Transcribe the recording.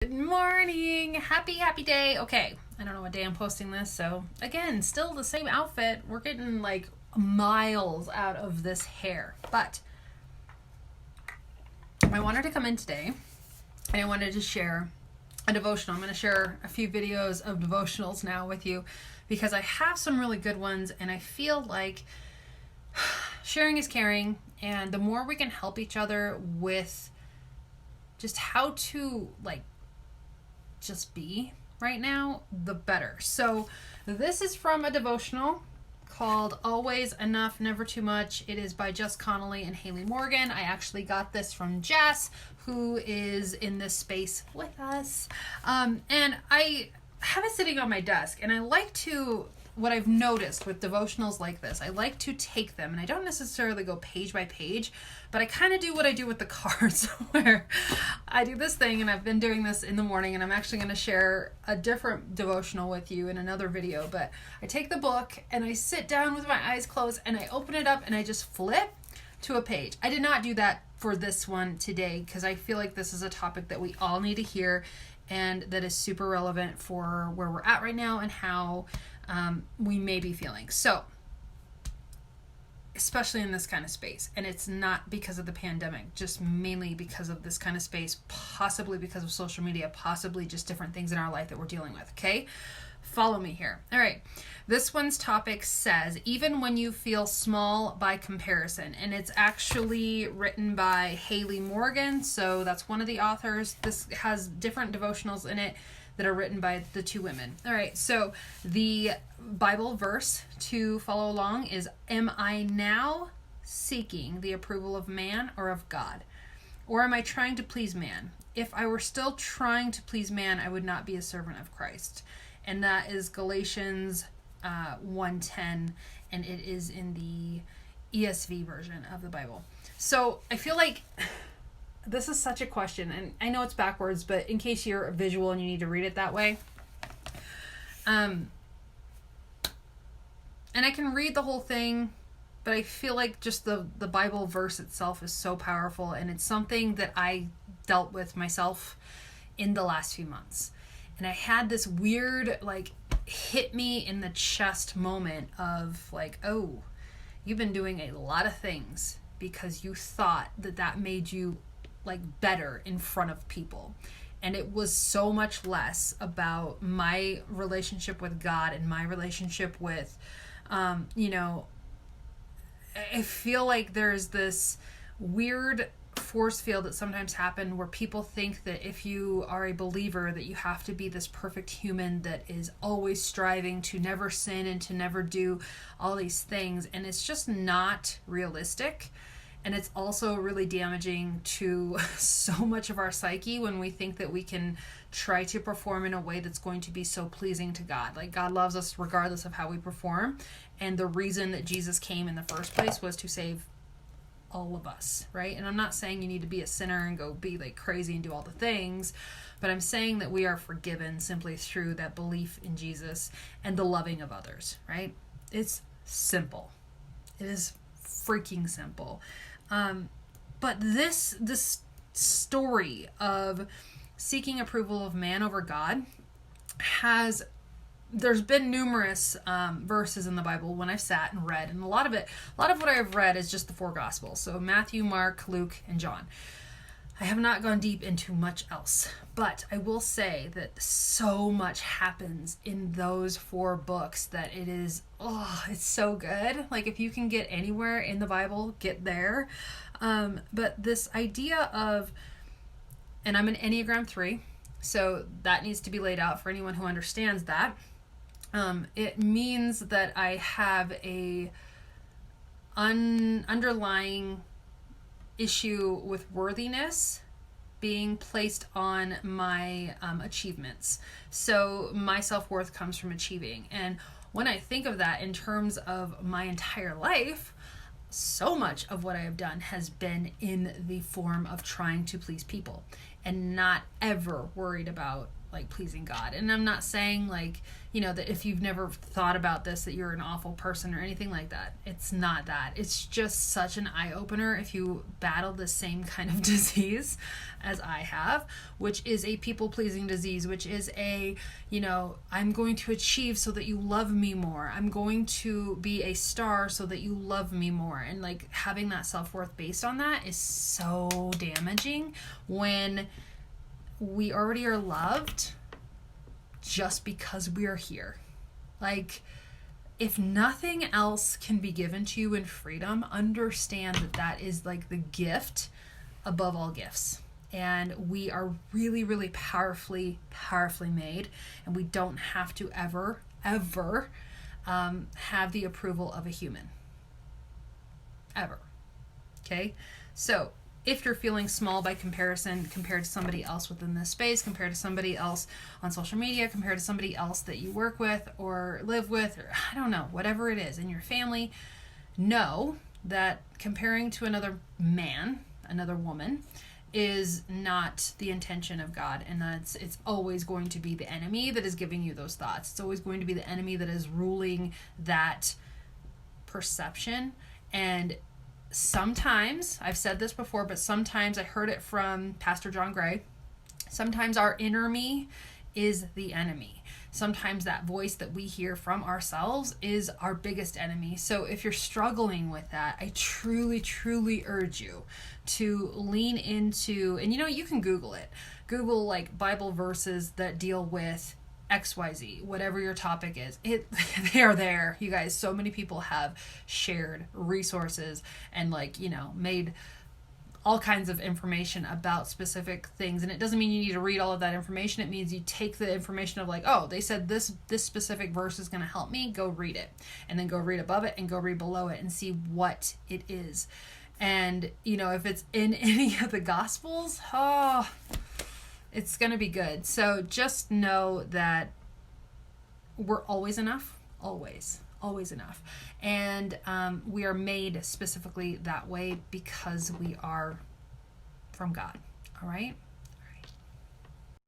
Good morning. Happy day. Okay, I don't know what day I'm posting this, so again, still the same outfit. We're getting like miles out of this hair, but I wanted to come in today and I wanted to share a devotional. I'm going to share a few videos of devotionals now with you because I have some really good ones and I feel like sharing is caring, and the more we can help each other with just how to just be right now, the better. So this is from a devotional called Always Enough, Never Too Much. It is by Jess Connolly and Haley Morgan. I actually got this from Jess, who is in this space with us. And I have it sitting on my desk, and I like to, what I've noticed with devotionals like this, I like to take them, and I don't necessarily go page by page, but I kind of do what I do with the cards, where I do this thing, and I've been doing this in the morning, and I'm actually going to share a different devotional with you in another video, but I take the book, and I sit down with my eyes closed, and I open it up, and I just flip to a page. I did not do that for this one today, because I feel like this is a topic that we all need to hear, and that is super relevant for where we're at right now, and how we may be feeling. So, especially in this kind of space. And it's not because of the pandemic, just mainly because of this kind of space, possibly because of social media, possibly just different things in our life that we're dealing with. Okay? Follow me here. All right. This one's topic says, even when you feel small by comparison. And it's actually written by Haley Morgan. So that's one of the authors. This has different devotionals in it that are written by the two women. All right, so the Bible verse to follow along is, am I now seeking the approval of man or of God? Or am I trying to please man? If I were still trying to please man, I would not be a servant of Christ. And that is Galatians 1:10, and it is in the ESV version of the Bible. So I feel like this is such a question, and I know it's backwards, but in case you're visual and you need to read it that way. And I can read the whole thing, but I feel like just the Bible verse itself is so powerful, and it's something that I dealt with myself in the last few months. And I had this weird, hit me in the chest moment of oh, you've been doing a lot of things because you thought that made you better in front of people. And it was so much less about my relationship with God and my relationship with, I feel like there's this weird force field that sometimes happen where people think that if you are a believer that you have to be this perfect human that is always striving to never sin and to never do all these things. And it's just not realistic. And it's also really damaging to so much of our psyche when we think that we can try to perform in a way that's going to be so pleasing to God. God loves us regardless of how we perform. And the reason that Jesus came in the first place was to save all of us, right? And I'm not saying you need to be a sinner and go be crazy and do all the things, but I'm saying that we are forgiven simply through that belief in Jesus and the loving of others, right? It's simple. It is freaking simple. But this story of seeking approval of man over God there's been numerous verses in the Bible when I've sat and read, and a lot of what I've read is just the four Gospels. So Matthew, Mark, Luke, and John. I have not gone deep into much else, but I will say that so much happens in those four books that it's so good. If you can get anywhere in the Bible, get there. But this idea of, and I'm an Enneagram 3, so that needs to be laid out for anyone who understands that. It means that I have a underlying issue with worthiness being placed on my achievements. So my self-worth comes from achieving. And when I think of that in terms of my entire life, so much of what I have done has been in the form of trying to please people and not ever worried about like pleasing God. And I'm not saying like, you know, that if you've never thought about this, that you're an awful person or anything like that. It's not that. It's just such an eye-opener if you battle the same kind of disease as I have, which is a people-pleasing disease, which is a, you know, I'm going to achieve so that you love me more. I'm going to be a star so that you love me more. And like having that self-worth based on that is so damaging when we already are loved just because we are here. Like, if nothing else can be given to you in freedom, understand that that is like the gift above all gifts. And we are really, really powerfully made, and we don't have to ever have the approval of a human. Ever. Okay? So, if you're feeling small by comparison, compared to somebody else within this space, compared to somebody else on social media, compared to somebody else that you work with or live with, or I don't know, whatever it is in your family, know that comparing to another man, another woman, is not the intention of God, and that it's always going to be the enemy that is giving you those thoughts. It's always going to be the enemy that is ruling that perception. And sometimes, I've said this before, but sometimes I heard it from Pastor John Gray, sometimes our inner me is the enemy. Sometimes that voice that we hear from ourselves is our biggest enemy. So if you're struggling with that, I truly, truly urge you to lean into, and you know, you can Google it. Google like Bible verses that deal with XYZ, whatever your topic is. They are there, you guys. So many people have shared resources and like, you know, made all kinds of information about specific things. And it doesn't mean you need to read all of that information. It means you take the information of like, oh, they said this specific verse is going to help me, go read it. And then go read above it and go read below it and see what it is. And, you know, if it's in any of the Gospels, it's going to be good. So just know that we're always enough, always enough. And we are made specifically that way because we are from God. All right?